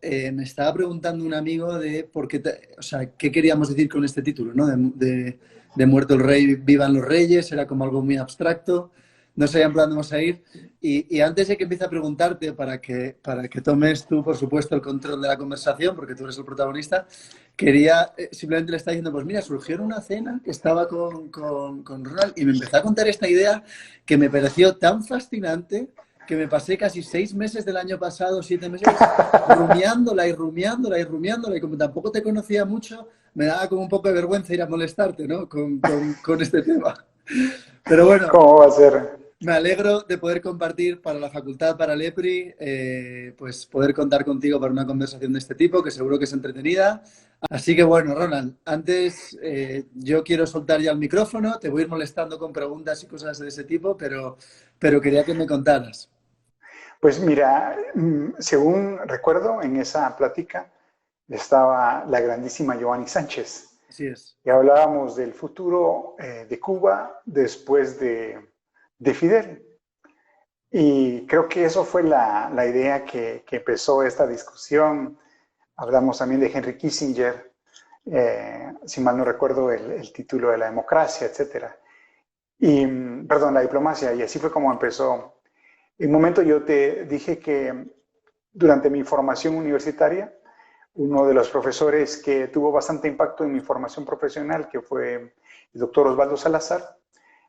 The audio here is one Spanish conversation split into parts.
me estaba preguntando un amigo de por qué, o sea, qué queríamos decir con este título, ¿no? De Muerto el Rey, vivan los reyes, era como algo muy abstracto, no sabía en plan dónde vamos a ir. Y antes de que empiece a preguntarte, para que tomes tú, por supuesto, el control de la conversación, porque tú eres el protagonista, quería, simplemente le estaba diciendo, pues mira, surgió en una cena que estaba con Ronald y me empezó a contar esta idea que me pareció tan fascinante que me pasé casi 6 meses del año pasado, 7 meses, rumiándola y rumiándola y rumiándola, y como tampoco te conocía mucho, me daba como un poco de vergüenza ir a molestarte, ¿no? Con este tema. Pero bueno, ¿Cómo va a ser? me alegro de poder compartir para la facultad, para el EPRI, pues poder contar contigo para una conversación de este tipo, que seguro que es entretenida. Así que bueno, Ronald, antes yo quiero soltar ya el micrófono, te voy a ir molestando con preguntas y cosas de ese tipo, pero quería que me contaras. Pues mira, según recuerdo, en esa plática estaba la grandísima Giovanni Sánchez Así es. y hablábamos del futuro de Cuba después de Fidel. Y creo que eso fue la idea que empezó esta discusión. Hablamos también de Henry Kissinger, si mal no recuerdo el título de la democracia, etcétera. Y, perdón, la diplomacia, y así fue como empezó. En un momento yo te dije que durante mi formación universitaria, uno de los profesores que tuvo bastante impacto en mi formación profesional, que fue el doctor Osvaldo Salazar,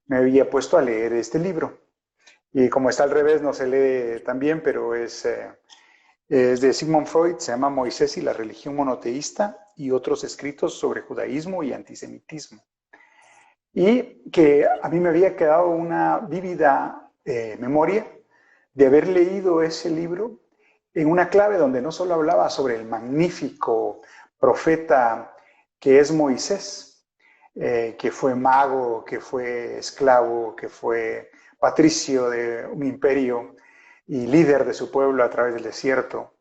me había puesto a leer este libro. Y como está al revés, no se lee tan bien, pero es de Sigmund Freud, se llama Moisés y la religión monoteísta y otros escritos sobre judaísmo y antisemitismo. Y que a mí me había quedado una vívida memoria de haber leído ese libro en una clave donde no solo hablaba sobre el magnífico profeta que es Moisés, que fue mago, que fue esclavo, que fue patricio de un imperio y líder de su pueblo a través del desierto.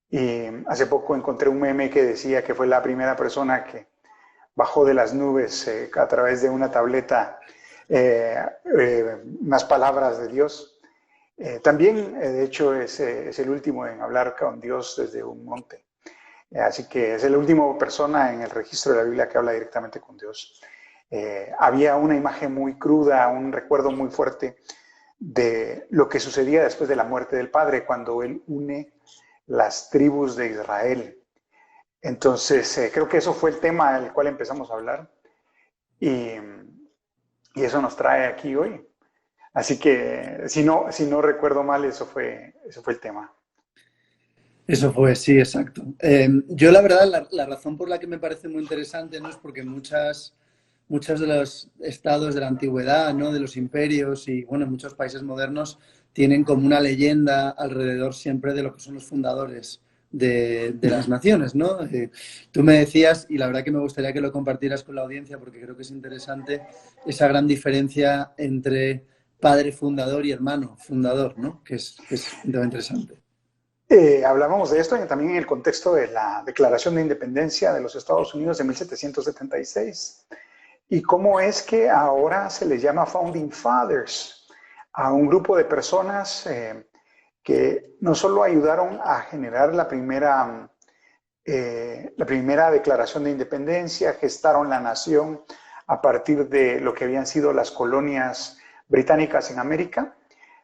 Y hace poco encontré un meme que decía que fue la primera persona que bajó de las nubes a través de una tableta unas palabras de Dios. También, de hecho, es el último en hablar con Dios desde un monte. Así que es la última persona en el registro de la Biblia que habla directamente con Dios. Había una imagen muy cruda, un recuerdo muy fuerte de lo que sucedía después de la muerte del padre, cuando él une las tribus de Israel. Entonces, creo que eso fue el tema del cual empezamos a hablar y, y eso nos trae aquí hoy. Así que, si no recuerdo mal, eso fue el tema. Eso fue, sí, exacto. Yo la verdad, la razón por la que me parece muy interesante no es porque muchos de los estados de la antigüedad, ¿no? De los imperios y, bueno, muchos países modernos tienen como una leyenda alrededor siempre de lo que son los fundadores de las naciones, ¿no? Tú me decías, y la verdad que me gustaría que lo compartieras con la audiencia porque creo que es interesante, esa gran diferencia entre padre fundador y hermano fundador, ¿no? Que es un tema interesante. Hablábamos de esto también en el contexto de la Declaración de Independencia de los Estados Unidos de 1776 y cómo es que ahora se les llama Founding Fathers a un grupo de personas que no solo ayudaron a generar la primera declaración de independencia, gestaron la nación a partir de lo que habían sido las colonias británicas en América,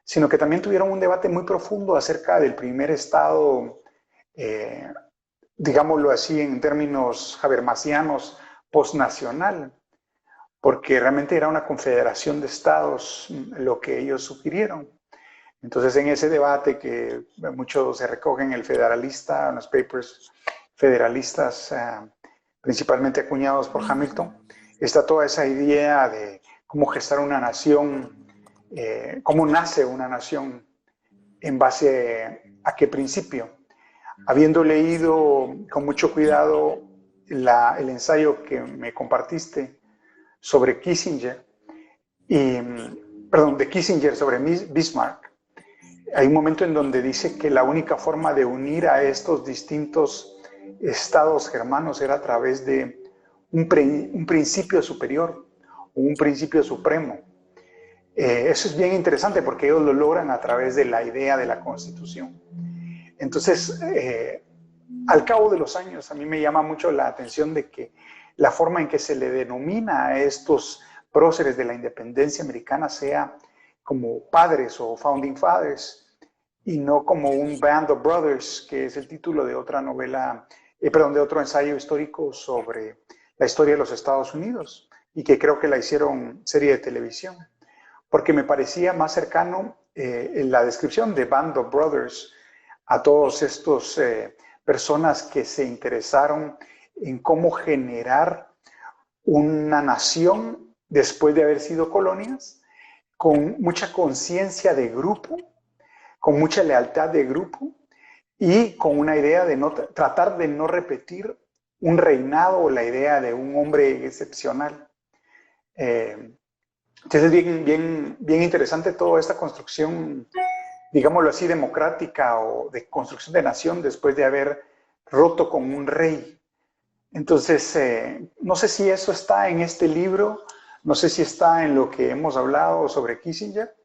sino que también tuvieron un debate muy profundo acerca del primer estado, eh, digámoslo así en términos habermasianos, postnacional, porque realmente era una confederación de estados lo que ellos sugirieron. Entonces, en ese debate que mucho se recoge en el Federalista, en los papers federalistas, principalmente acuñados por Hamilton, está toda esa idea de cómo gestar una nación, cómo nace una nación, en base a qué principio. Habiendo leído con mucho cuidado el ensayo que me compartiste sobre Kissinger, perdón, de Kissinger sobre Bismarck, hay un momento en donde dice que la única forma de unir a estos distintos estados germanos era a través de un principio superior, un principio supremo. Eso es bien interesante porque ellos lo logran a través de la idea de la Constitución. Entonces, al cabo de los años, a mí me llama mucho la atención de que la forma en que se le denomina a estos próceres de la independencia americana sea como padres o founding fathers y no como un band of brothers, que es el título de otra novela, perdón, de otro ensayo histórico sobre la historia de los Estados Unidos y que creo que la hicieron serie de televisión, porque me parecía más cercano en la descripción de Band of Brothers a todos estos personas que se interesaron en cómo generar una nación después de haber sido colonias, con mucha conciencia de grupo, con mucha lealtad de grupo y con una idea de no tratar de no repetir un reinado o la idea de un hombre excepcional. Entonces es bien interesante toda esta construcción, digámoslo así, democrática o de construcción de nación después de haber roto con un rey. Entonces, no sé si eso está en este libro, no sé si está en lo que hemos hablado sobre Kissinger,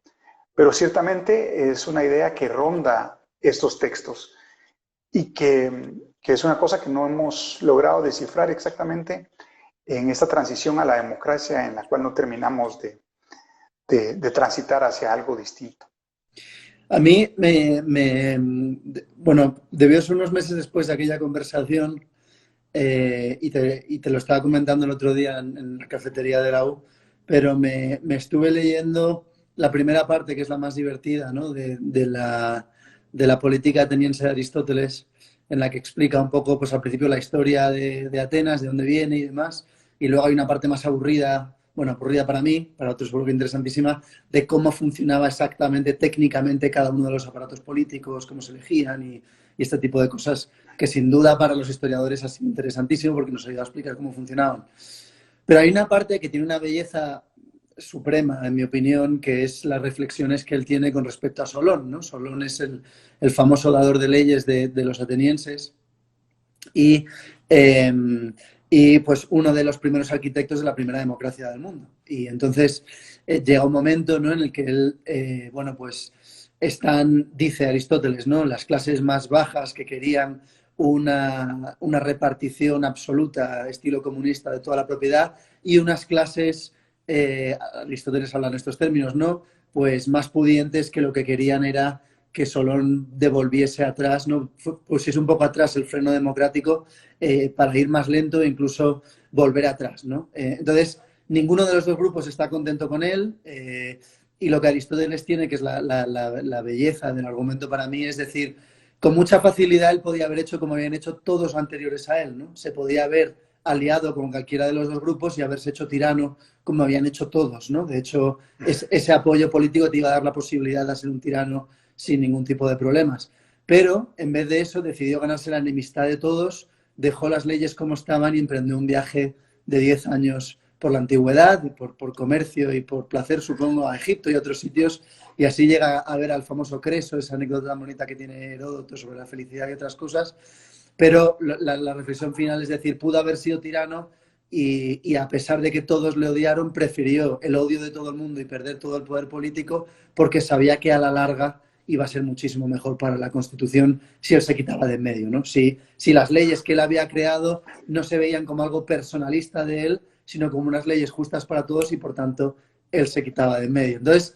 pero ciertamente es una idea que ronda estos textos y que es una cosa que no hemos logrado descifrar exactamente en esta transición a la democracia en la cual no terminamos de transitar hacia algo distinto. A mí, bueno, debió ser unos meses después de aquella conversación y te lo estaba comentando el otro día en la cafetería de la U, pero me estuve leyendo la primera parte, que es la más divertida, ¿no? de la política ateniense de Aristóteles, en la que explica un poco, pues al principio, la historia de Atenas, de dónde viene y demás, y luego hay una parte más aburrida, bueno, aburrida para mí, para otros seguro que interesantísima, de cómo funcionaba exactamente, técnicamente, cada uno de los aparatos políticos, cómo se elegían y este tipo de cosas que sin duda para los historiadores ha sido interesantísimo porque nos ayuda a explicar cómo funcionaban. Pero hay una parte que tiene una belleza suprema, en mi opinión, que es las reflexiones que él tiene con respecto a Solón, ¿no? Solón es el famoso dador de leyes de los atenienses y, eh, y pues uno de los primeros arquitectos de la primera democracia del mundo. Y entonces llega un momento, ¿no? En el que él, bueno, pues están, dice Aristóteles, ¿no? Las clases más bajas que querían una repartición absoluta, estilo comunista, de toda la propiedad, y unas clases, Aristóteles habla en estos términos, ¿no? Pues más pudientes, que lo que querían era que Solón devolviese atrás, ¿no? Pusiese un poco atrás el freno democrático para ir más lento e incluso volver atrás, ¿no? Entonces, ninguno de los dos grupos está contento con él. Y lo que Aristóteles tiene, que es la belleza del argumento para mí, es decir, con mucha facilidad él podía haber hecho como habían hecho todos anteriores a él, ¿no? Se podía haber aliado con cualquiera de los dos grupos y haberse hecho tirano como habían hecho todos, ¿no? De hecho, ese apoyo político te iba a dar la posibilidad de ser un tirano sin ningún tipo de problemas. Pero, en vez de eso, decidió ganarse la enemistad de todos, dejó las leyes como estaban y emprendió un viaje de 10 años por la antigüedad, por comercio y por placer, supongo, a Egipto y otros sitios, y así llega a ver al famoso Creso, esa anécdota tan bonita que tiene Heródoto sobre la felicidad y otras cosas. Pero la reflexión final es decir, pudo haber sido tirano y a pesar de que todos le odiaron, prefirió el odio de todo el mundo y perder todo el poder político porque sabía que a la larga iba a ser muchísimo mejor para la Constitución si él se quitaba de en medio, ¿no? Si las leyes que él había creado no se veían como algo personalista de él, sino como unas leyes justas para todos y, por tanto, él se quitaba de en medio. Entonces,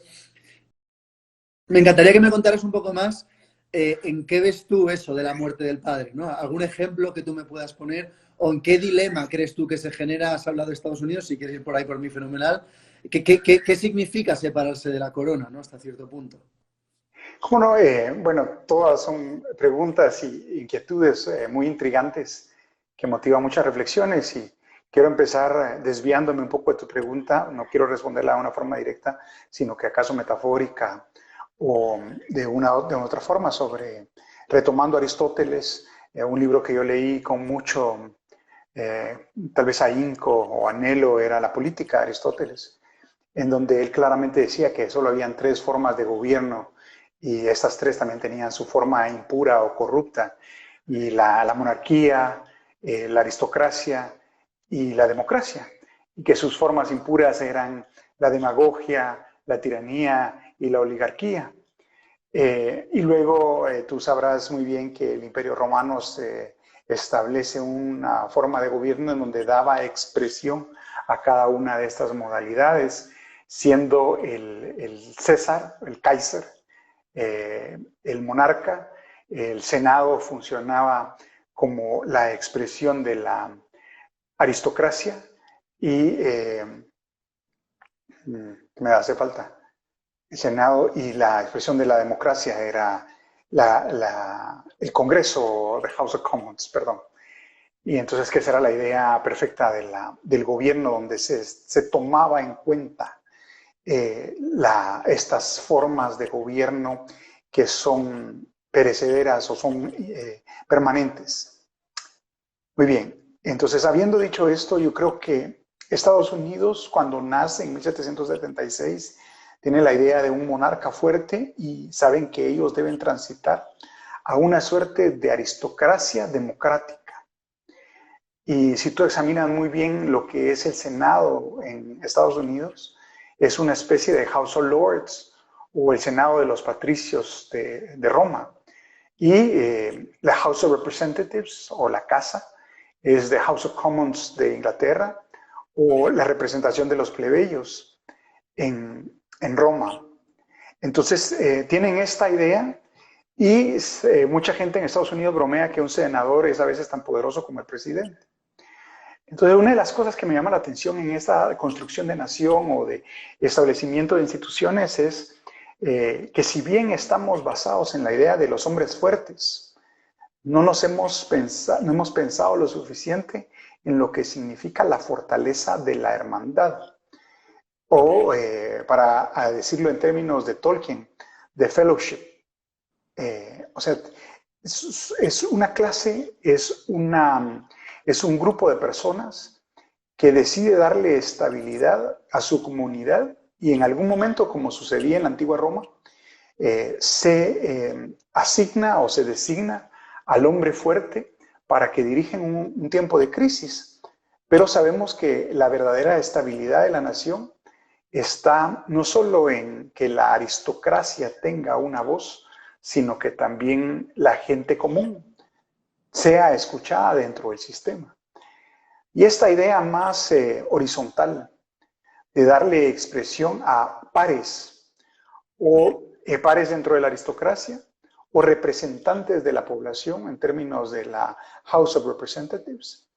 me encantaría que me contaras un poco más en qué ves tú eso de la muerte del padre, ¿no? ¿Algún ejemplo que tú me puedas poner o en qué dilema crees tú que se genera? Has hablado de Estados Unidos, si quieres ir por ahí por mí, fenomenal. ¿Qué significa separarse de la corona, ¿no? Hasta cierto punto. ¿Cómo no? Bueno, todas son preguntas y inquietudes muy intrigantes que motivan muchas reflexiones y quiero empezar desviándome un poco de tu pregunta. No quiero responderla de una forma directa, sino que acaso metafórica o de otra forma sobre, retomando Aristóteles, un libro que yo leí con mucho, tal vez ahínco o anhelo, era La política de Aristóteles, en donde él claramente decía que solo habían tres formas de gobierno y estas tres también tenían su forma impura o corrupta, y la monarquía, la aristocracia y la democracia, y que sus formas impuras eran la demagogia, la tiranía y la oligarquía. Y luego tú sabrás muy bien que el Imperio Romano se establece una forma de gobierno en donde daba expresión a cada una de estas modalidades, siendo el César, el Kaiser, el monarca. El Senado funcionaba como la expresión de la aristocracia y me hace falta. El Senado y la expresión de la democracia era el Congreso, the House of Commons, perdón. Y entonces que esa era la idea perfecta del gobierno, donde se tomaba en cuenta estas formas de gobierno que son perecederas o son permanentes. Muy bien, entonces habiendo dicho esto, yo creo que Estados Unidos, cuando nace en 1776, tiene la idea de un monarca fuerte y saben que ellos deben transitar a una suerte de aristocracia democrática. Y si tú examinas muy bien lo que es el Senado en Estados Unidos, es una especie de House of Lords o el Senado de los patricios de Roma. Y la House of Representatives o la Casa es the House of Commons de Inglaterra o la representación de los plebeyos en Roma. Entonces tienen esta idea y mucha gente en Estados Unidos bromea que un senador es a veces tan poderoso como el presidente. Entonces, una de las cosas que me llama la atención en esta construcción de nación o de establecimiento de instituciones es que si bien estamos basados en la idea de los hombres fuertes, no hemos pensado lo suficiente en lo que significa la fortaleza de la hermandad. O, para decirlo en términos de Tolkien, de fellowship. O sea, es una clase, es un grupo de personas que decide darle estabilidad a su comunidad y en algún momento, como sucedía en la antigua Roma, se asigna o se designa al hombre fuerte para que dirigen un tiempo de crisis. Pero sabemos que la verdadera estabilidad de la nación está no solo en que la aristocracia tenga una voz, sino que también la gente común sea escuchada dentro del sistema. Y esta idea más horizontal de darle expresión a pares o pares dentro de la aristocracia o representantes de la población en términos de la House of Representatives,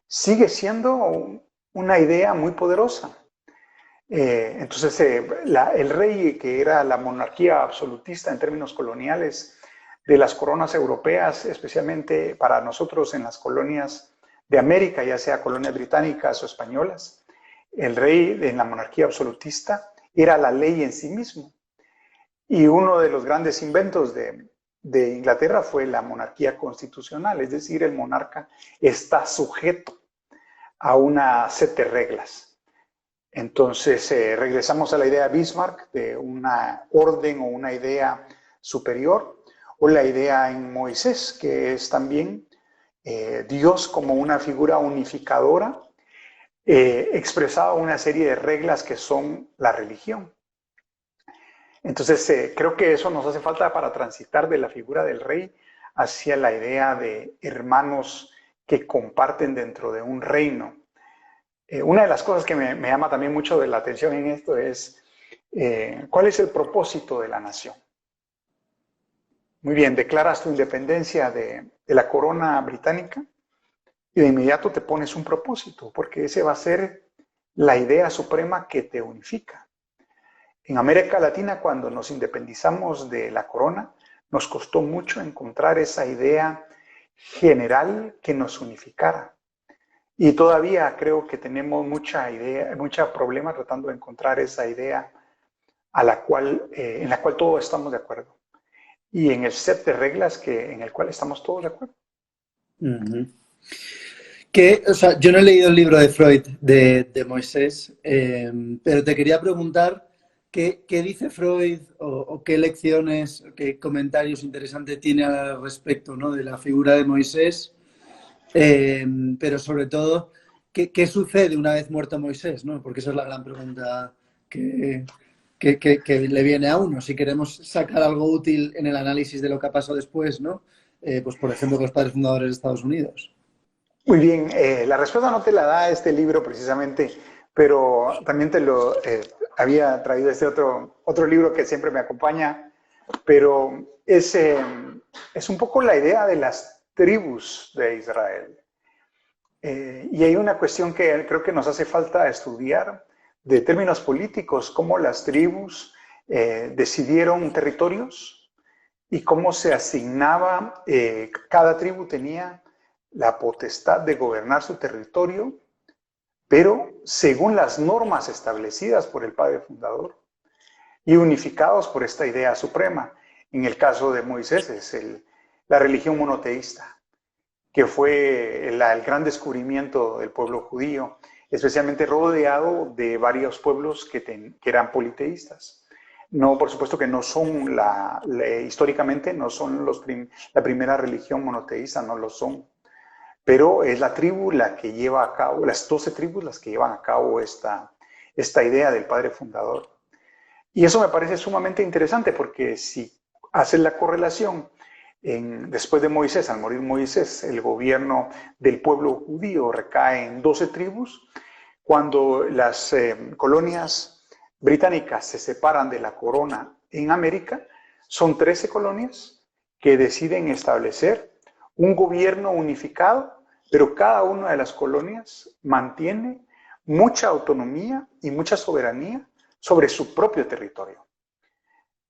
sigue siendo una idea muy poderosa. Entonces, el rey, que era la monarquía absolutista en términos coloniales de las coronas europeas, especialmente para nosotros en las colonias de América, ya sea colonias británicas o españolas, el rey en la monarquía absolutista era la ley en sí mismo. Y uno de los grandes inventos de Inglaterra fue la monarquía constitucional, es decir, el monarca está sujeto a una set de reglas. Entonces, regresamos a la idea de Bismarck de una orden o una idea superior, o la idea en Moisés, que es también Dios como una figura unificadora, expresaba una serie de reglas que son la religión. Entonces, creo que eso nos hace falta para transitar de la figura del rey hacia la idea de hermanos que comparten dentro de un reino. Una de las cosas que me llama también mucho de la atención en esto es ¿cuál es el propósito de la nación? Muy bien, declaras tu independencia de la corona británica y de inmediato te pones un propósito, porque ese va a ser la idea suprema que te unifica. En América Latina, cuando nos independizamos de la corona, nos costó mucho encontrar esa idea general que nos unificara. Y todavía creo que tenemos mucho problema tratando de encontrar esa idea en la cual todos estamos de acuerdo. Y en el set de reglas en el cual estamos todos de acuerdo. O sea, yo no he leído el libro de Freud de Moisés, pero te quería preguntar qué dice Freud o qué lecciones, qué comentarios interesantes tiene al respecto, ¿no?, de la figura de Moisés. Pero sobre todo, ¿qué sucede una vez muerto Moisés, ¿no? Porque esa es la gran pregunta que le viene a uno. Si queremos sacar algo útil en el análisis de lo que ha pasado después, ¿no? pues por ejemplo, con los padres fundadores de Estados Unidos? Muy bien, la respuesta no te la da este libro precisamente, pero también te lo había traído este otro libro que siempre me acompaña, pero es un poco la idea de las tribus de Israel. Y hay una cuestión que creo que nos hace falta estudiar de términos políticos, cómo las tribus decidieron territorios y cómo se asignaba, cada tribu tenía la potestad de gobernar su territorio, pero según las normas establecidas por el padre fundador y unificados por esta idea suprema. En el caso de Moisés es la religión monoteísta, que fue el gran descubrimiento del pueblo judío, especialmente rodeado de varios pueblos que eran politeístas. No, por supuesto que no son históricamente no son la primera religión monoteísta, no lo son. Pero es la tribu la que lleva a cabo, las 12 tribus las que llevan a cabo esta idea del padre fundador. Y eso me parece sumamente interesante porque si haces la correlación, después de Moisés, al morir Moisés, el gobierno del pueblo judío recae en 12 tribus. Cuando las colonias británicas se separan de la corona en América, son 13 colonias que deciden establecer un gobierno unificado, pero cada una de las colonias mantiene mucha autonomía y mucha soberanía sobre su propio territorio.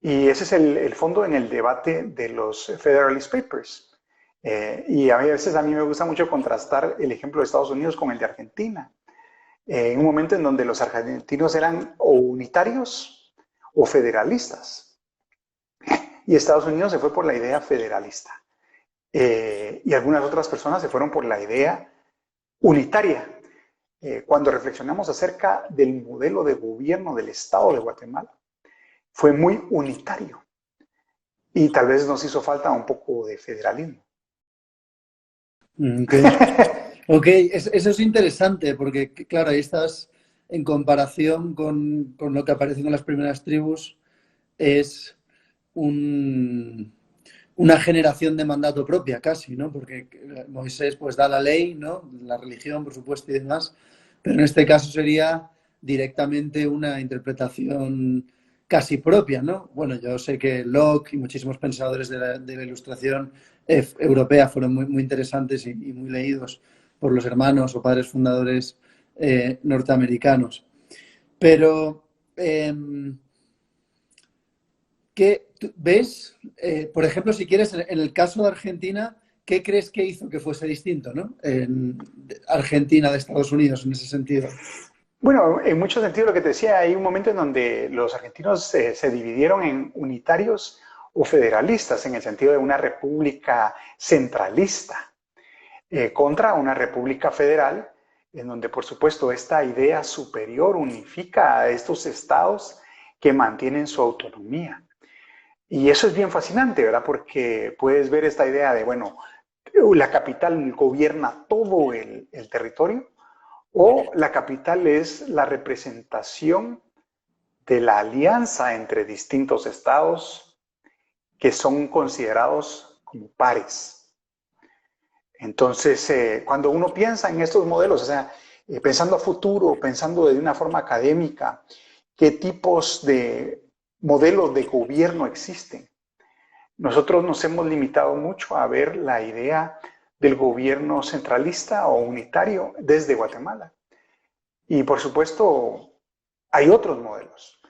Y ese es el fondo en el debate de los Federalist Papers. Y a veces a mí me gusta mucho contrastar el ejemplo de Estados Unidos con el de Argentina. En un momento en donde los argentinos eran o unitarios o federalistas. Y Estados Unidos se fue por la idea federalista. Y algunas otras personas se fueron por la idea unitaria. Cuando reflexionamos acerca del modelo de gobierno del Estado de Guatemala, fue muy unitario y tal vez nos hizo falta un poco de federalismo. Ok, eso es interesante porque, claro, ahí estás en comparación con lo que aparece en las primeras tribus, es una generación de mandato propia casi, ¿no? Porque Moisés pues da la ley, ¿no? La religión, por supuesto, y demás, pero en este caso sería directamente una interpretación casi propia, ¿no? Bueno, yo sé que Locke y muchísimos pensadores de la Ilustración europea fueron muy, muy interesantes y muy leídos por los hermanos o padres fundadores norteamericanos. Pero, ¿qué ves? Por ejemplo, si quieres, en el caso de Argentina, ¿qué crees que hizo que fuese distinto, ¿no? En Argentina de Estados Unidos en ese sentido. Bueno, en muchos sentidos lo que te decía, hay un momento en donde los argentinos se dividieron en unitarios o federalistas, en el sentido de una república centralista contra una república federal, en donde por supuesto esta idea superior unifica a estos estados que mantienen su autonomía. Y eso es bien fascinante, ¿verdad? Porque puedes ver esta idea de, bueno, la capital gobierna todo el territorio, o la capital es la representación de la alianza entre distintos estados que son considerados como pares. Entonces, cuando uno piensa en estos modelos, o sea, pensando a futuro, pensando de una forma académica, ¿qué tipos de modelos de gobierno existen? Nosotros nos hemos limitado mucho a ver la idea del gobierno centralista o unitario desde Guatemala. Y por supuesto, hay otros modelos.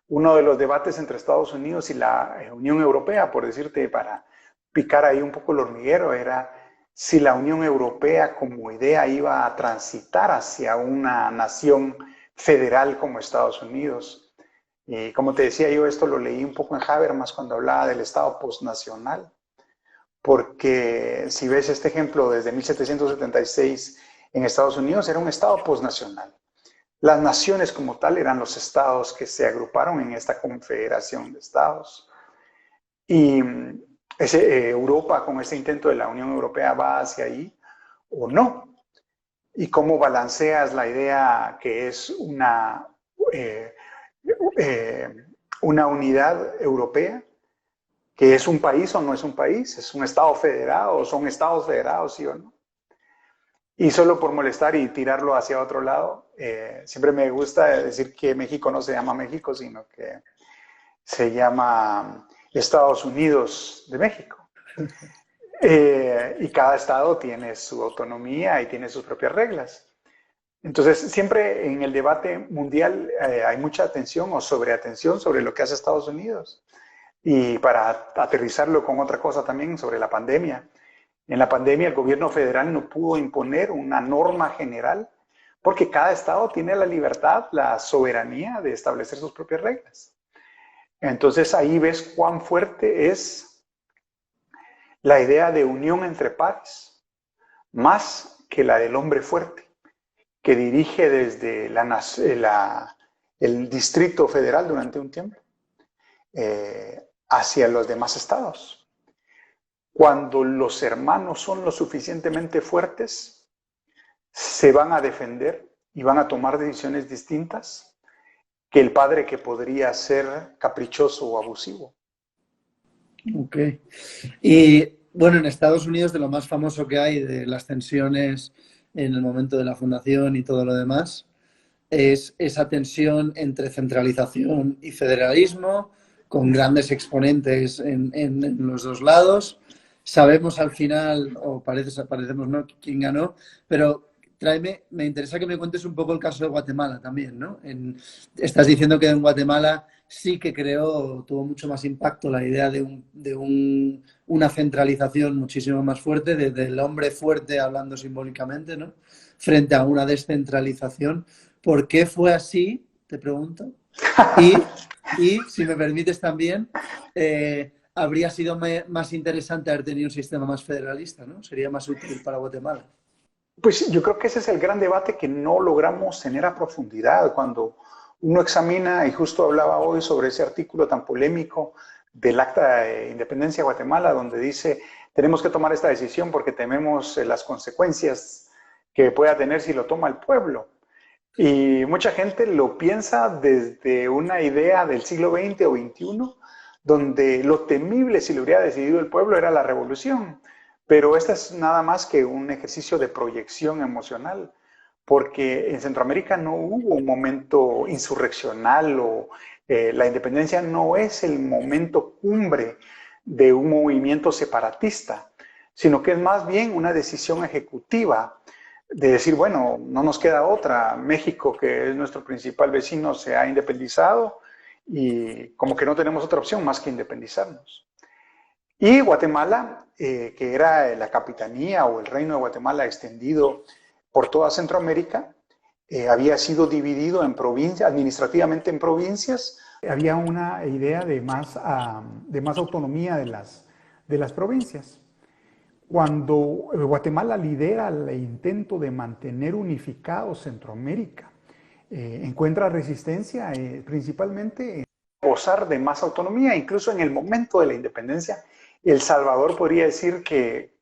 Uno de los debates entre Estados Unidos y la Unión Europea, por decirte, para picar ahí un poco el hormiguero, era si la Unión Europea como idea iba a transitar hacia una nación federal como Estados Unidos. Y como te decía yo, esto lo leí un poco en Habermas cuando hablaba del Estado postnacional, porque si ves este ejemplo desde 1776 en Estados Unidos, era un Estado postnacional. Las naciones como tal eran los estados que se agruparon en esta confederación de estados. Y Europa, con este intento de la Unión Europea, va hacia ahí o no. Y cómo balanceas la idea que es una unidad europea que es un país o no es un país, es un estado federado o son estados federados, sí o no. Y solo por molestar y tirarlo hacia otro lado, siempre me gusta decir que México no se llama México, sino que se llama Estados Unidos de México. Y cada estado tiene su autonomía y tiene sus propias reglas. Entonces, siempre en el debate mundial hay mucha atención o sobreatención sobre lo que hace Estados Unidos. Y para aterrizarlo con otra cosa también sobre la pandemia. En la pandemia el gobierno federal no pudo imponer una norma general porque cada estado tiene la libertad, la soberanía de establecer sus propias reglas. Entonces ahí ves cuán fuerte es la idea de unión entre pares, más que la del hombre fuerte, que dirige desde el Distrito Federal durante un tiempo hacia los demás estados. Cuando los hermanos son lo suficientemente fuertes, se van a defender y van a tomar decisiones distintas que el padre que podría ser caprichoso o abusivo. Ok. Y bueno, en Estados Unidos, de lo más famoso que hay de las tensiones en el momento de la fundación y todo lo demás, es esa tensión entre centralización y federalismo, con grandes exponentes en los dos lados. Sabemos al final, o parecemos, ¿no?, quién ganó, pero me interesa que me cuentes un poco el caso de Guatemala también, ¿no? Estás diciendo que en Guatemala sí que tuvo mucho más impacto la idea de una centralización muchísimo más fuerte, del hombre fuerte hablando simbólicamente, ¿no?, frente a una descentralización. ¿Por qué fue así? Te pregunto. Y si me permites también, habría sido más interesante haber tenido un sistema más federalista, ¿no? Sería más útil para Guatemala. Pues yo creo que ese es el gran debate que no logramos tener a profundidad cuando uno examina, y justo hablaba hoy sobre ese artículo tan polémico del Acta de Independencia de Guatemala, donde dice, tenemos que tomar esta decisión porque tememos las consecuencias que pueda tener si lo toma el pueblo. Y mucha gente lo piensa desde una idea del siglo XX o XXI, donde lo temible si lo hubiera decidido el pueblo era la revolución. Pero este es nada más que un ejercicio de proyección emocional, porque en Centroamérica no hubo un momento insurreccional o la independencia no es el momento cumbre de un movimiento separatista, sino que es más bien una decisión ejecutiva de decir, bueno, no nos queda otra. México, que es nuestro principal vecino, se ha independizado y como que no tenemos otra opción más que independizarnos. Y Guatemala, que era la capitanía o el reino de Guatemala extendido por toda Centroamérica, había sido dividido en provincias, administrativamente en provincias. Había una idea de más autonomía de las provincias. Cuando Guatemala lidera el intento de mantener unificado Centroamérica, encuentra resistencia principalmente en gozar de más autonomía. Incluso en el momento de la independencia, El Salvador podría decir que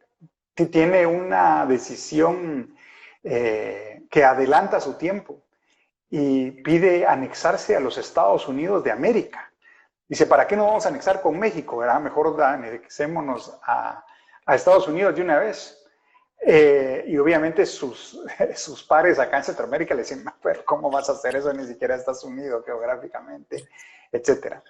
tiene una decisión que adelanta su tiempo y pide anexarse a los Estados Unidos de América. Dice, ¿para qué no vamos a anexar con México? ¿Verdad? Mejor anexémonos a Estados Unidos de una vez. Y obviamente sus pares acá en Centroamérica le dicen, pero ¿cómo vas a hacer eso? Ni siquiera estás unido geográficamente, etcétera.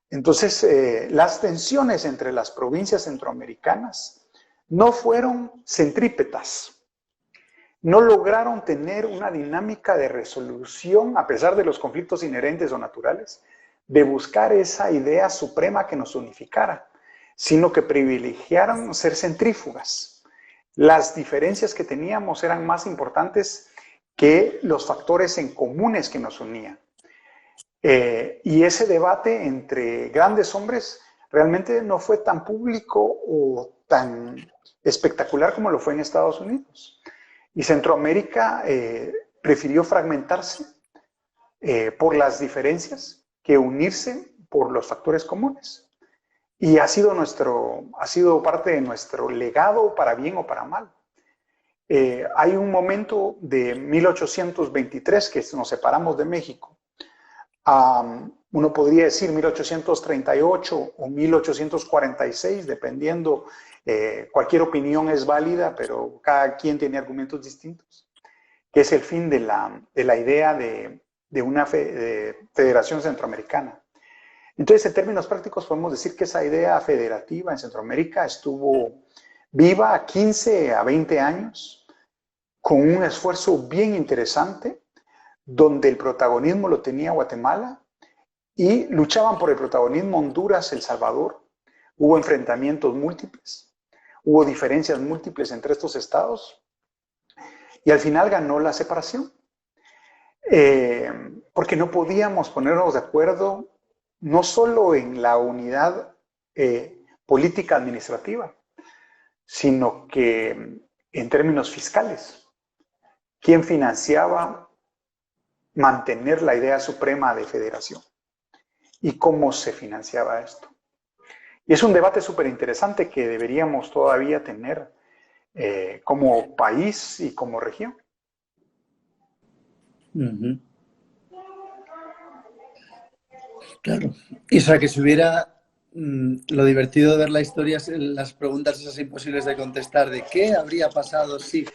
Entonces, las tensiones entre las provincias centroamericanas no fueron centrípetas, no lograron tener una dinámica de resolución, a pesar de los conflictos inherentes o naturales, de buscar esa idea suprema que nos unificara, sino que privilegiaron ser centrífugas. Las diferencias que teníamos eran más importantes que los factores en comunes que nos unían. Y ese debate entre grandes hombres realmente no fue tan público o tan espectacular como lo fue en Estados Unidos. Y Centroamérica prefirió fragmentarse por las diferencias que unirse por los factores comunes. Y ha sido parte de nuestro legado, para bien o para mal. Hay un momento de 1823 que nos separamos de México, uno podría decir 1838 o 1846, dependiendo, cualquier opinión es válida, pero cada quien tiene argumentos distintos, que es el fin de la idea de una federación centroamericana. Entonces, en términos prácticos, podemos decir que esa idea federativa en Centroamérica estuvo viva 15 a 20 años, con un esfuerzo bien interesante, donde el protagonismo lo tenía Guatemala y luchaban por el protagonismo Honduras, El Salvador. Hubo enfrentamientos múltiples, hubo diferencias múltiples entre estos estados y al final ganó la separación. Porque no podíamos ponernos de acuerdo no solo en la unidad política administrativa, sino que en términos fiscales. ¿Quién financiaba mantener la idea suprema de federación? ¿Y cómo se financiaba esto? Y es un debate súper interesante que deberíamos todavía tener como país y como región. Uh-huh. Claro. Y o sea, que si hubiera lo divertido de ver la historia, las preguntas esas imposibles de contestar, de qué habría pasado si...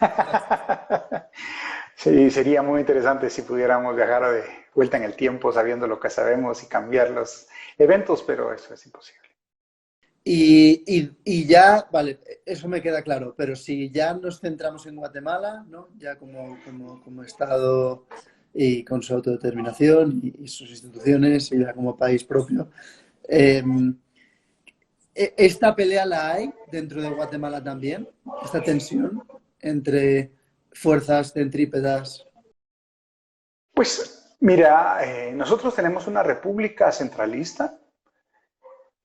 Sí, sería muy interesante si pudiéramos viajar de vuelta en el tiempo sabiendo lo que sabemos y cambiar los eventos, pero eso es imposible. Y ya, vale, eso me queda claro, pero si ya nos centramos en Guatemala, ¿no? Ya como Estado y con su autodeterminación y sus instituciones y ya como país propio, ¿esta pelea la hay dentro de Guatemala también? ¿Esta tensión entre fuerzas centrípedas? Pues mira, nosotros tenemos una república centralista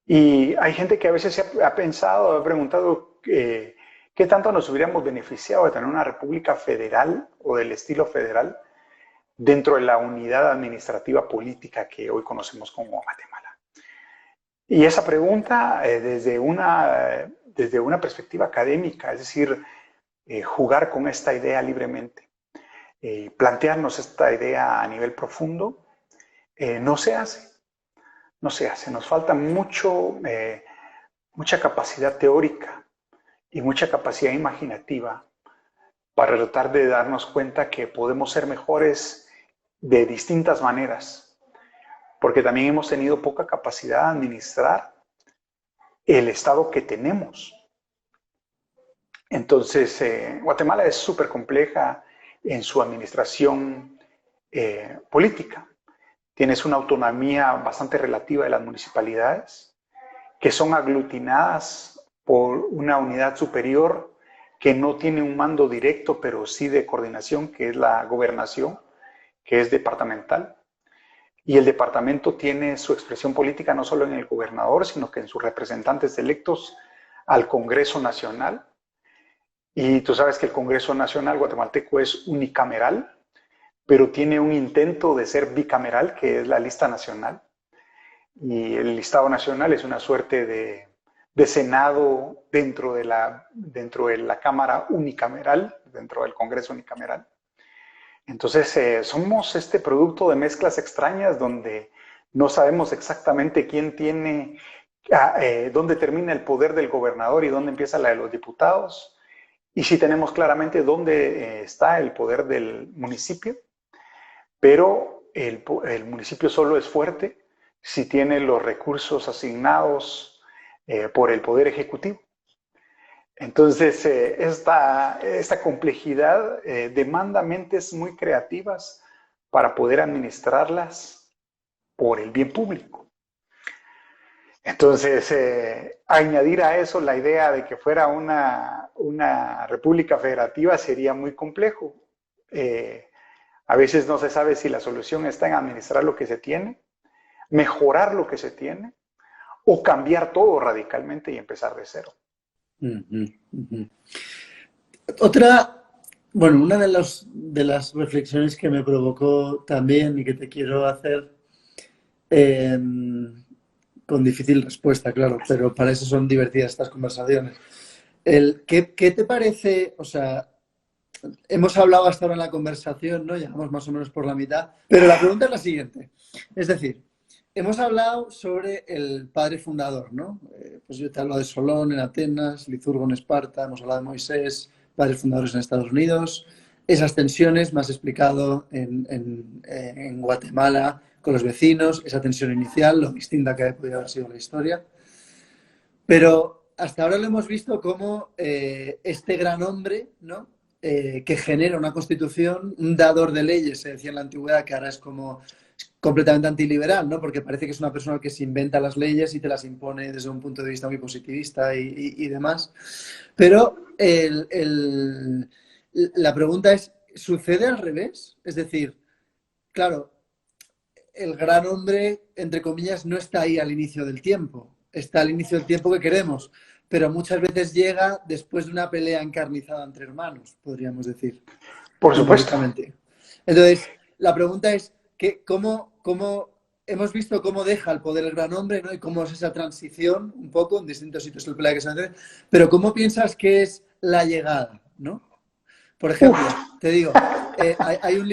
y hay gente que a veces se ha pensado, ha preguntado qué tanto nos hubiéramos beneficiado de tener una república federal o del estilo federal dentro de la unidad administrativa política que hoy conocemos como Guatemala. Y esa pregunta desde una perspectiva académica, es decir, jugar con esta idea libremente, plantearnos esta idea a nivel profundo, no se hace. No se hace. Nos falta mucha capacidad teórica y mucha capacidad imaginativa para tratar de darnos cuenta que podemos ser mejores de distintas maneras, porque también hemos tenido poca capacidad de administrar el Estado que tenemos. Entonces, Guatemala es súper compleja en su administración política. Tienes una autonomía bastante relativa de las municipalidades, que son aglutinadas por una unidad superior que no tiene un mando directo, pero sí de coordinación, que es la gobernación, que es departamental. Y el departamento tiene su expresión política no solo en el gobernador, sino que en sus representantes electos al Congreso Nacional. Y tú sabes que el Congreso Nacional guatemalteco es unicameral, pero tiene un intento de ser bicameral, que es la lista nacional. Y el listado nacional es una suerte de Senado dentro de la Cámara unicameral, dentro del Congreso unicameral. Entonces, somos este producto de mezclas extrañas donde no sabemos exactamente quién tiene, dónde termina el poder del gobernador y dónde empieza la de los diputados. Y sí tenemos claramente dónde está el poder del municipio, pero el municipio solo es fuerte si tiene los recursos asignados por el Poder Ejecutivo. Entonces, esta complejidad demanda mentes muy creativas para poder administrarlas por el bien público. Entonces, añadir a eso la idea de que fuera una república federativa sería muy complejo. A veces no se sabe si la solución está en administrar lo que se tiene, mejorar lo que se tiene, o cambiar todo radicalmente y empezar de cero. Una de las reflexiones que me provocó también y que te quiero hacer, con difícil respuesta, claro, pero para eso son divertidas estas conversaciones. ¿Qué te parece? O sea, hemos hablado hasta ahora en la conversación, ¿no? Llevamos más o menos por la mitad, pero la pregunta es la siguiente. Es decir, hemos hablado sobre el padre fundador, ¿no? Pues yo te hablo de Solón en Atenas, Licurgo en Esparta, hemos hablado de Moisés, padres fundadores en Estados Unidos. Esas tensiones, más explicado en Guatemala con los vecinos, esa tensión inicial, lo distinta que podría haber sido la historia. Pero hasta ahora lo hemos visto como este gran hombre, ¿no? Que genera una constitución, un dador de leyes, se decía en la antigüedad, que ahora es como completamente antiliberal, ¿no? Porque parece que es una persona que se inventa las leyes y te las impone desde un punto de vista muy positivista y demás. Pero la pregunta es, ¿sucede al revés? Es decir, claro, el gran hombre, entre comillas, no está ahí al inicio del tiempo, está al inicio del tiempo que queremos, pero muchas veces llega después de una pelea encarnizada entre hermanos, podríamos decir, Por supuesto. simbólicamente. Entonces, la pregunta es, ¿cómo hemos visto cómo deja el poder el gran hombre, ¿no? Y cómo es esa transición, un poco, en distintos sitios del planeta que se hace, pero ¿cómo piensas que es la llegada, ¿no? Por ejemplo, Uf, te digo, hay un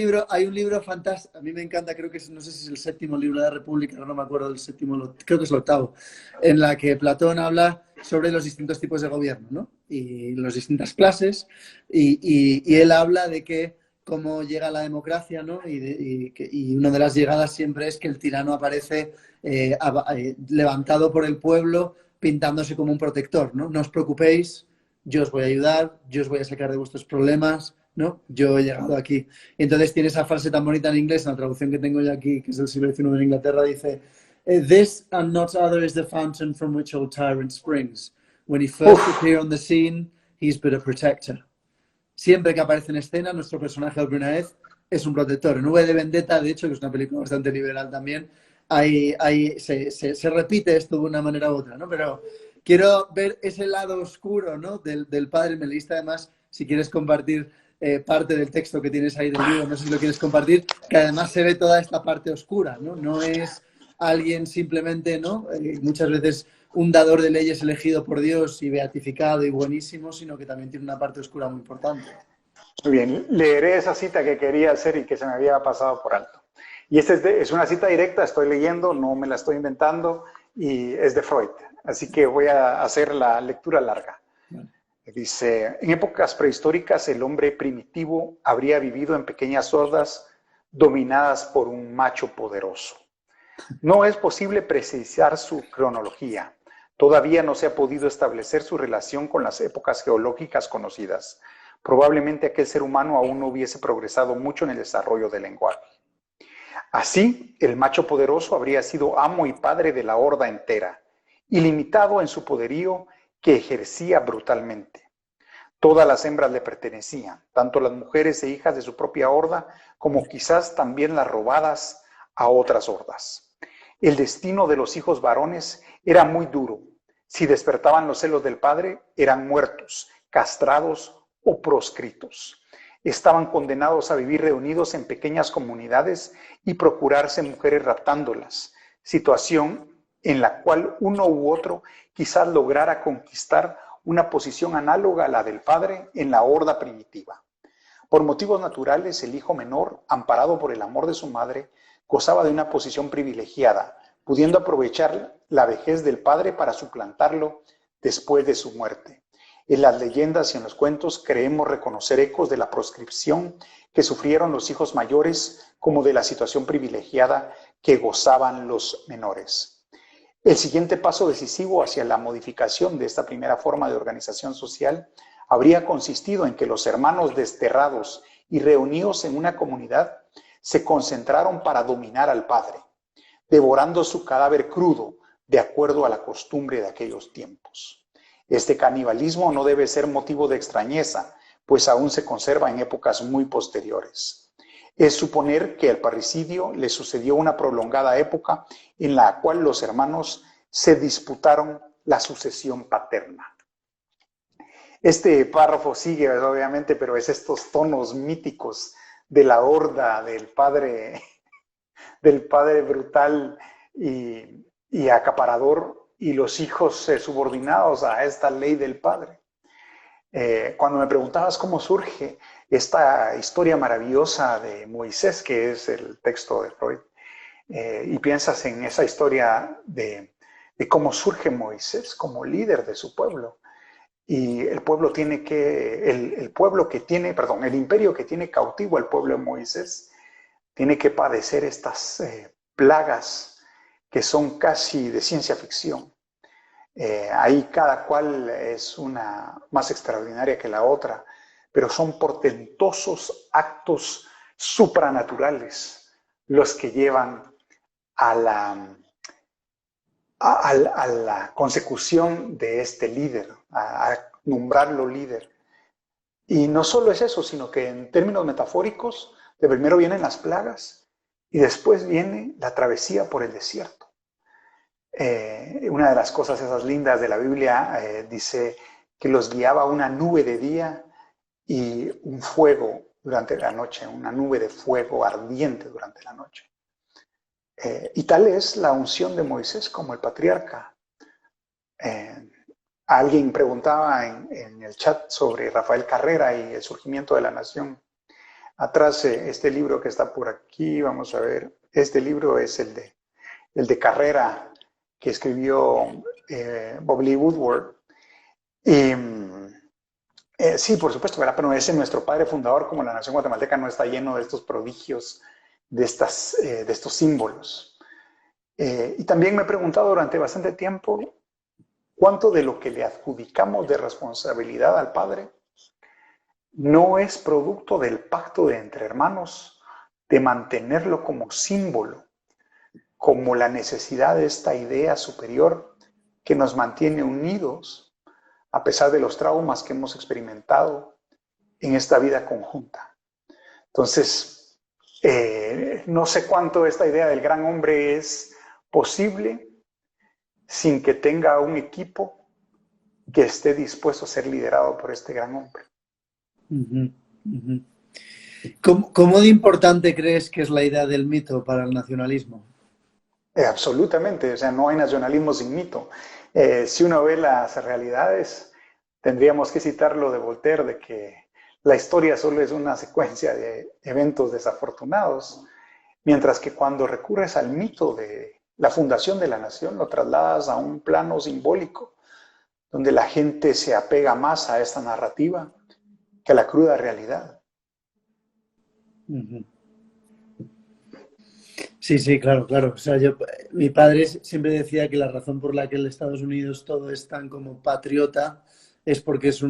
libro fantástico, a mí me encanta, creo que es, no sé si es el séptimo libro de la República, no me acuerdo del séptimo, creo que es el octavo, en la que Platón habla sobre los distintos tipos de gobierno, ¿no? Y las distintas clases, y él habla de que cómo llega la democracia, ¿no? Y una de las llegadas siempre es que el tirano aparece levantado por el pueblo, pintándose como un protector, ¿no? No os preocupéis, yo os voy a ayudar, yo os voy a sacar de vuestros problemas, ¿no? Yo he llegado aquí. Y entonces tiene esa frase tan bonita en inglés, en la traducción que tengo yo aquí, que es del siglo XIX en Inglaterra, dice, "This and not other is the fountain from which all tyrant springs. When he first uf. appear on the scene, he's but a protector." Siempre que aparece en escena, nuestro personaje de primera vez es un protector. En V de Vendetta, de hecho, que es una película bastante liberal también, se repite esto de una manera u otra, ¿no? Pero quiero ver ese lado oscuro, ¿no? Del padre. Me leíste además, si quieres compartir parte del texto que tienes ahí del libro, no sé si lo quieres compartir, que además se ve toda esta parte oscura, ¿no? No es alguien simplemente, ¿no? Muchas veces un dador de leyes elegido por Dios y beatificado y buenísimo, sino que también tiene una parte oscura muy importante. Muy bien, leeré esa cita que quería hacer y que se me había pasado por alto. Y esta es una cita directa, estoy leyendo, no me la estoy inventando, y es de Freud. Así que voy a hacer la lectura larga. Vale. Dice, en épocas prehistóricas el hombre primitivo habría vivido en pequeñas hordas dominadas por un macho poderoso. No es posible precisar su cronología. Todavía no se ha podido establecer su relación con las épocas geológicas conocidas. Probablemente aquel ser humano aún no hubiese progresado mucho en el desarrollo del lenguaje. Así, el macho poderoso habría sido amo y padre de la horda entera, ilimitado en su poderío que ejercía brutalmente. Todas las hembras le pertenecían, tanto las mujeres e hijas de su propia horda, como quizás también las robadas a otras hordas. El destino de los hijos varones era muy duro. Si despertaban los celos del padre, eran muertos, castrados o proscritos. Estaban condenados a vivir reunidos en pequeñas comunidades y procurarse mujeres raptándolas, situación en la cual uno u otro quizás lograra conquistar una posición análoga a la del padre en la horda primitiva. Por motivos naturales, el hijo menor, amparado por el amor de su madre, gozaba de una posición privilegiada, pudiendo aprovechar la vejez del padre para suplantarlo después de su muerte. En las leyendas y en los cuentos creemos reconocer ecos de la proscripción que sufrieron los hijos mayores como de la situación privilegiada que gozaban los menores. El siguiente paso decisivo hacia la modificación de esta primera forma de organización social habría consistido en que los hermanos desterrados y reunidos en una comunidad se concentraron para dominar al padre, devorando su cadáver crudo de acuerdo a la costumbre de aquellos tiempos. Este canibalismo no debe ser motivo de extrañeza, pues aún se conserva en épocas muy posteriores. Es suponer que al parricidio le sucedió una prolongada época en la cual los hermanos se disputaron la sucesión paterna. Este párrafo sigue, obviamente, pero es estos tonos míticos de la horda del padre brutal y acaparador y los hijos subordinados a esta ley del padre. Cuando me preguntabas cómo surge esta historia maravillosa de Moisés, que es el texto de Freud, y piensas en esa historia de cómo surge Moisés como líder de su pueblo. Y el pueblo tiene que, el pueblo que tiene, perdón, el imperio que tiene cautivo al pueblo de Moisés, tiene que padecer estas plagas que son casi de ciencia ficción. Ahí cada cual es una más extraordinaria que la otra, pero son portentosos actos supranaturales los que llevan a la consecución de este líder, a nombrarlo líder. Y no solo es eso, sino que en términos metafóricos, de primero vienen las plagas y después viene la travesía por el desierto. Una de las cosas esas lindas de la Biblia dice que los guiaba una nube de día y un fuego durante la noche, una nube de fuego ardiente durante la noche. Y tal es la unción de Moisés como el patriarca. Alguien preguntaba en el chat sobre Rafael Carrera y el surgimiento de la nación. Atrás, este libro que está por aquí, vamos a ver, este libro es el de Carrera, que escribió Bob Lee Woodward. Y sí, por supuesto, ¿verdad? Pero ese nuestro padre fundador, como la nación guatemalteca, no está lleno de estos prodigios, de estos símbolos. Y también me he preguntado durante bastante tiempo cuánto de lo que le adjudicamos de responsabilidad al Padre no es producto del pacto de entre hermanos, de mantenerlo como símbolo, como la necesidad de esta idea superior que nos mantiene unidos a pesar de los traumas que hemos experimentado en esta vida conjunta. Entonces, no sé cuánto esta idea del gran hombre es posible sin que tenga un equipo que esté dispuesto a ser liderado por este gran hombre. ¿Cómo de importante crees que es la idea del mito para el nacionalismo? Absolutamente, o sea, no hay nacionalismo sin mito. Si uno ve las realidades, tendríamos que citar lo de Voltaire, de que la historia solo es una secuencia de eventos desafortunados, mientras que cuando recurres al mito de la fundación de la nación, lo trasladas a un plano simbólico, donde la gente se apega más a esta narrativa que a la cruda realidad. Sí, claro. O sea, mi padre siempre decía que la razón por la que en Estados Unidos todo es tan como patriota es porque es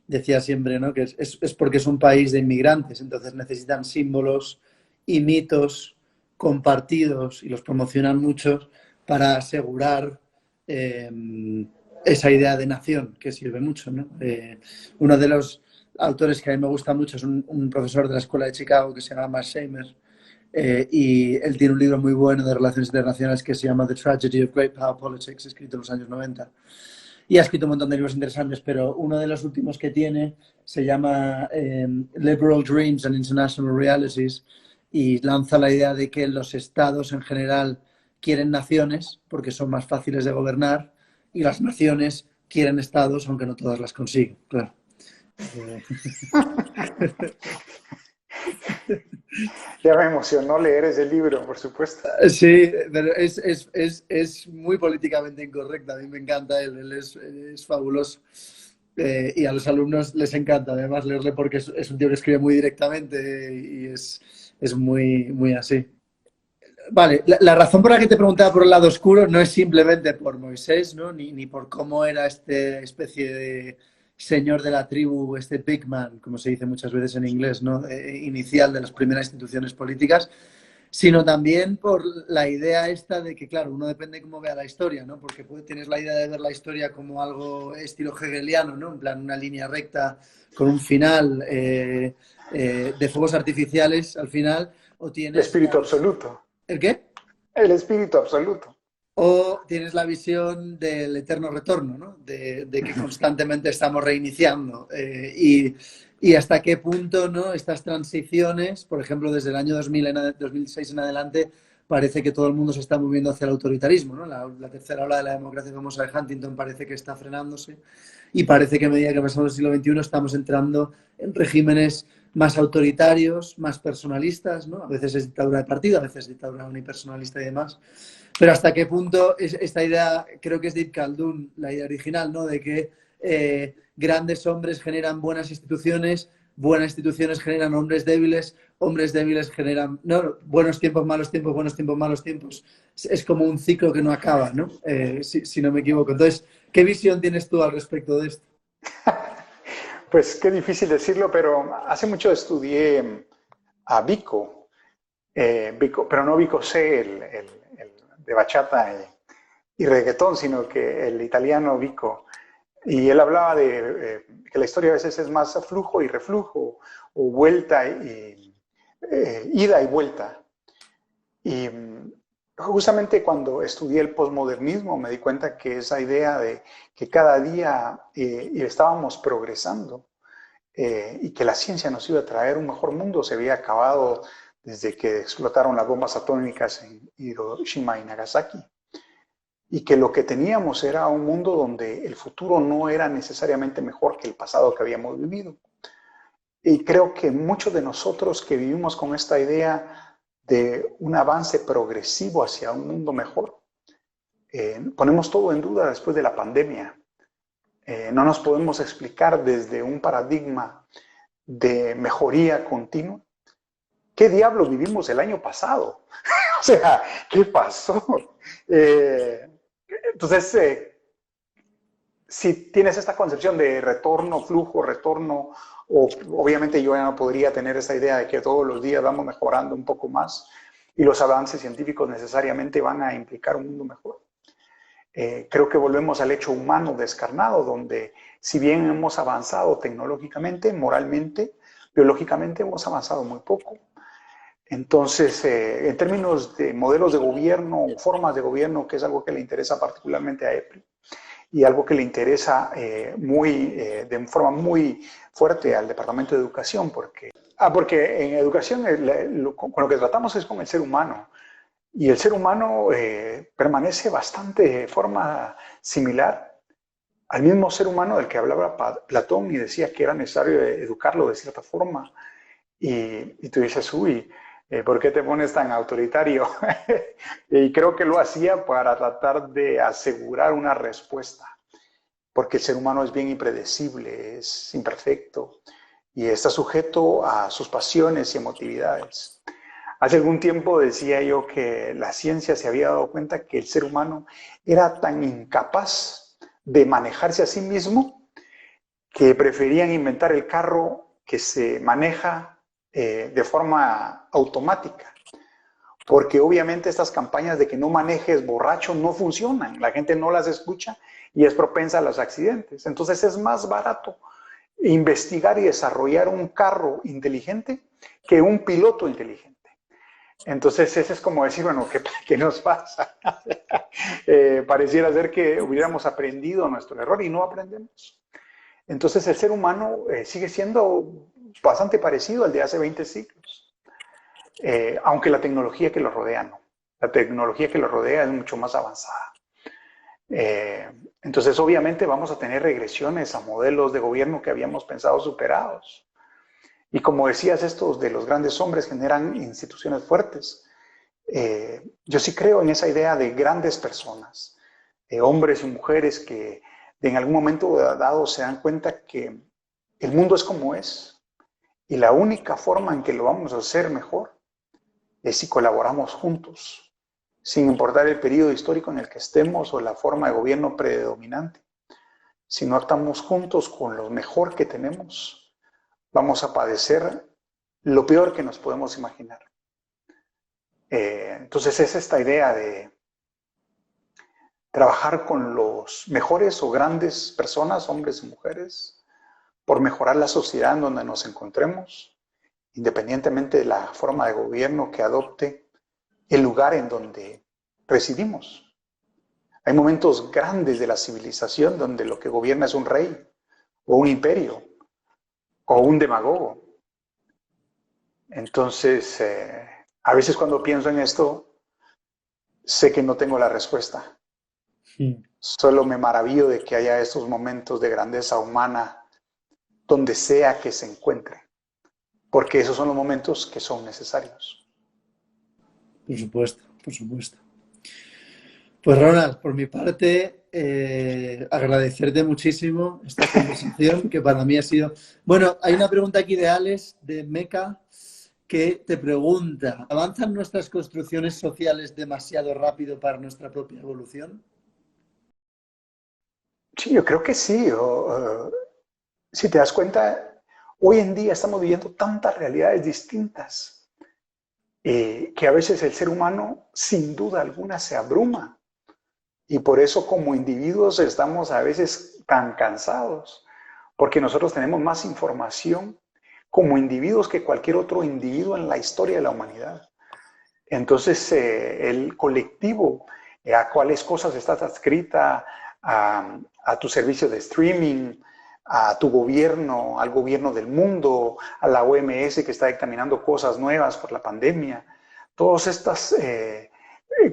decía siempre, ¿no? Que es porque es un país de inmigrantes, entonces necesitan símbolos y mitos compartidos y los promocionan muchos para asegurar esa idea de nación que sirve mucho, ¿no? Uno de los autores que a mí me gusta mucho es un profesor de la Escuela de Chicago que se llama Max Shamer, y él tiene un libro muy bueno de relaciones internacionales que se llama The Tragedy of Great Power Politics, escrito en los años 90. Y ha escrito un montón de libros interesantes, pero uno de los últimos que tiene se llama Liberal Dreams and International Realities, y lanza la idea de que los estados en general quieren naciones porque son más fáciles de gobernar, y las naciones quieren estados aunque no todas las consiguen, claro. Ya me emocionó leer ese libro, por supuesto. Sí, pero es muy políticamente incorrecta. A mí me encanta él es fabuloso. Y a los alumnos les encanta además leerle porque es un tío que escribe muy directamente y es muy así. Vale, la razón por la que te preguntaba por el lado oscuro no es simplemente por Moisés, ¿no? Ni por cómo era esta especie de señor de la tribu, este big man, como se dice muchas veces en inglés, ¿no? Inicial de las primeras instituciones políticas, sino también por la idea esta de que, claro, uno depende de cómo vea la historia, ¿no? Porque tienes la idea de ver la historia como algo estilo hegeliano, ¿no? En plan, una línea recta con un final de fuegos artificiales al final, o El tienes... espíritu absoluto. ¿El qué? El espíritu absoluto. O tienes la visión del eterno retorno, ¿no? De que constantemente estamos reiniciando. Y hasta qué punto, ¿no? Estas transiciones, por ejemplo, desde el año 2006 en adelante, parece que todo el mundo se está moviendo hacia el autoritarismo, ¿no? La tercera ola de la democracia famosa de Huntington parece que está frenándose, y parece que a medida que pasamos el siglo XXI estamos entrando en regímenes más autoritarios, más personalistas, ¿no? A veces es dictadura de partido, a veces es dictadura unipersonalista y demás. Pero hasta qué punto esta idea, creo que es de Ibn Khaldun, la idea original, ¿no? De que grandes hombres generan buenas instituciones generan hombres débiles generan no, buenos tiempos, malos tiempos, buenos tiempos, malos tiempos. Es como un ciclo que no acaba, ¿no? Si no me equivoco. Entonces, ¿qué visión tienes tú al respecto de esto? Pues qué difícil decirlo, pero hace mucho estudié a Vico, pero no Vico C, el de bachata y reggaetón, sino que el italiano Vico. Y él hablaba de que la historia a veces es más flujo y reflujo, o vuelta y ida y vuelta. Y justamente cuando estudié el posmodernismo me di cuenta que esa idea de que cada día estábamos progresando y que la ciencia nos iba a traer un mejor mundo se había acabado desde que explotaron las bombas atómicas en Hiroshima y Nagasaki. Y que lo que teníamos era un mundo donde el futuro no era necesariamente mejor que el pasado que habíamos vivido. Y creo que muchos de nosotros que vivimos con esta idea de un avance progresivo hacia un mundo mejor, ponemos todo en duda después de la pandemia. No nos podemos explicar desde un paradigma de mejoría continua. ¿Qué diablo vivimos el año pasado? O sea, ¿qué pasó? Entonces, si tienes esta concepción de retorno, flujo, retorno, obviamente yo ya no podría tener esa idea de que todos los días vamos mejorando un poco más y los avances científicos necesariamente van a implicar un mundo mejor. Creo que volvemos al hecho humano descarnado, donde si bien hemos avanzado tecnológicamente, moralmente, biológicamente hemos avanzado muy poco. Entonces, en términos de modelos de gobierno, formas de gobierno, que es algo que le interesa particularmente a EPRI, y algo que le interesa de forma muy fuerte al Departamento de Educación, porque en educación con lo que tratamos es con el ser humano, y el ser humano permanece bastante de forma similar al mismo ser humano del que hablaba Platón y decía que era necesario educarlo de cierta forma. Y tú dices, uy, ¿por qué te pones tan autoritario? Y creo que lo hacía para tratar de asegurar una respuesta, porque el ser humano es bien impredecible, es imperfecto y está sujeto a sus pasiones y emotividades. Hace algún tiempo decía yo que la ciencia se había dado cuenta que el ser humano era tan incapaz de manejarse a sí mismo que preferían inventar el carro que se maneja de forma automática. Porque obviamente estas campañas de que no manejes borracho no funcionan, la gente no las escucha y es propensa a los accidentes. Entonces es más barato investigar y desarrollar un carro inteligente que un piloto inteligente. Entonces ese es como decir, bueno, ¿qué nos pasa? Pareciera ser que hubiéramos aprendido nuestro error y no aprendemos. Entonces el ser humano sigue siendo bastante parecido al de hace 20 siglos. Aunque la tecnología que lo rodea no. La tecnología que lo rodea es mucho más avanzada. Entonces, obviamente, vamos a tener regresiones a modelos de gobierno que habíamos pensado superados. Y como decías, estos de los grandes hombres generan instituciones fuertes. Yo sí creo en esa idea de grandes personas, hombres y mujeres que en algún momento dado se dan cuenta que el mundo es como es. Y la única forma en que lo vamos a hacer mejor es si colaboramos juntos, sin importar el periodo histórico en el que estemos o la forma de gobierno predominante. Si no actuamos juntos con lo mejor que tenemos, vamos a padecer lo peor que nos podemos imaginar. Entonces es esta idea de trabajar con los mejores o grandes personas, hombres y mujeres, por mejorar la sociedad en donde nos encontremos, independientemente de la forma de gobierno que adopte el lugar en donde residimos. Hay momentos grandes de la civilización donde lo que gobierna es un rey, o un imperio, o un demagogo. Entonces, a veces cuando pienso en esto, sé que no tengo la respuesta. Sí. Solo me maravillo de que haya estos momentos de grandeza humana donde sea que se encuentre. porque esos son los momentos que son necesarios. Por supuesto, por supuesto. Pues Ronald, por mi parte, agradecerte muchísimo esta conversación, que para mí ha sido... Bueno, hay una pregunta aquí de Alex, de Meca, que te pregunta, ¿avanzan nuestras construcciones sociales demasiado rápido para nuestra propia evolución? Sí, yo creo que sí. Si te das cuenta, hoy en día estamos viviendo tantas realidades distintas que a veces el ser humano, sin duda alguna, se abruma. Y por eso como individuos estamos a veces tan cansados, porque nosotros tenemos más información como individuos que cualquier otro individuo en la historia de la humanidad. Entonces, el colectivo, a cuáles cosas estás adscrita, a tu servicio de streaming, a tu gobierno, al gobierno del mundo, a la OMS que está dictaminando cosas nuevas por la pandemia. Todas estas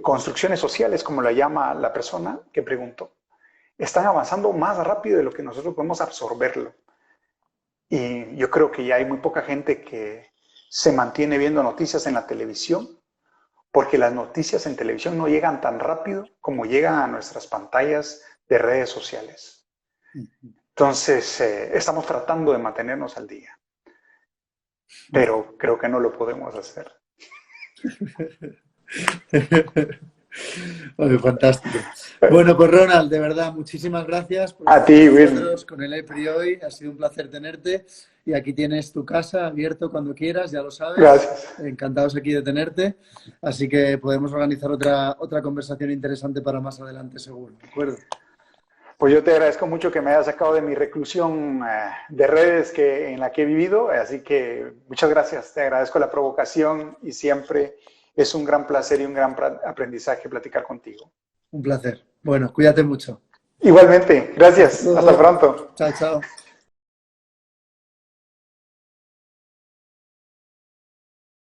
construcciones sociales, como la llama la persona que preguntó, están avanzando más rápido de lo que nosotros podemos absorberlo. Y yo creo que ya hay muy poca gente que se mantiene viendo noticias en la televisión, porque las noticias en televisión no llegan tan rápido como llegan a nuestras pantallas de redes sociales. Entonces, estamos tratando de mantenernos al día, pero creo que no lo podemos hacer. Bueno, fantástico. Bueno, pues Ronald, de verdad, muchísimas gracias por A estar ti, con Will. nosotros con el EPRI hoy. Ha sido un placer tenerte. Y aquí tienes tu casa abierto cuando quieras, ya lo sabes. Gracias. Encantados aquí de tenerte. Así que podemos organizar otra conversación interesante para más adelante, seguro. ¿De acuerdo? Pues yo te agradezco mucho que me hayas sacado de mi reclusión de redes en la que he vivido. Así que muchas gracias. Te agradezco la provocación y siempre es un gran placer y un gran aprendizaje platicar contigo. Un placer. Bueno, cuídate mucho. Igualmente. Gracias. Hasta pronto. Chao, chao.